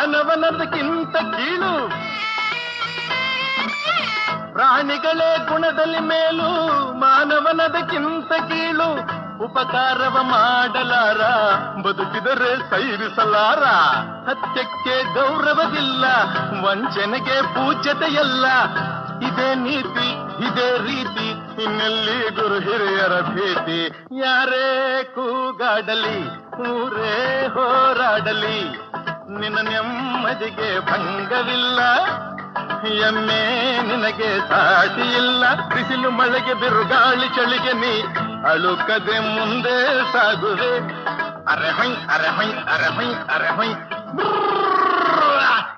ಮಾನವನದಕ್ಕಿಂತ ಕೀಳು. ಪ್ರಾಣಿಗಳೇ ಗುಣದಲ್ಲಿ ಮೇಲು, ಮಾನವನದಕ್ಕಿಂತ ಕೀಳು. ಉಪಕಾರವ ಮಾಡಲಾರ, ಬದುಕಿದರೆ ಸೈರಿಸಲಾರ. ಸತ್ಯಕ್ಕೆ ಗೌರವವಿಲ್ಲ, ವಂಚನೆಗೆ ಪೂಜ್ಯತೆಯಲ್ಲ. ಇದೇ ನೀತಿ, ಇದೇ ರೀತಿ, ಇನ್ನೆಲ್ಲಿ ಗುರು ಹಿರಿಯರ ಭೇಟಿ. ಯಾರೇ ಕೂಗಾಡಲಿ, ಊರೇ ಹೋರಾಡಲಿ, ನಿನ್ನ ನೆಮ್ಮದಿಗೆ ಭಂಗವಿಲ್ಲ. ಎಮ್ಮೆ ನಿನಗೆ ಸಾಟಿ ಇಲ್ಲ. ಬಿಸಿಲು ಮಳೆಗೆ ಬಿರುಗಾಳಿ ಚಳಿಗೆ ನೀ ಅಳುಕದೆ ಮುಂದೆ ಸಾಗುವೆ. ಅರೆ ಹೊಯ್ ಅರೆ ಹೊಯ್ ಅರೆ ಹೊಯ್ ಅರೆ ಹೊಯ್.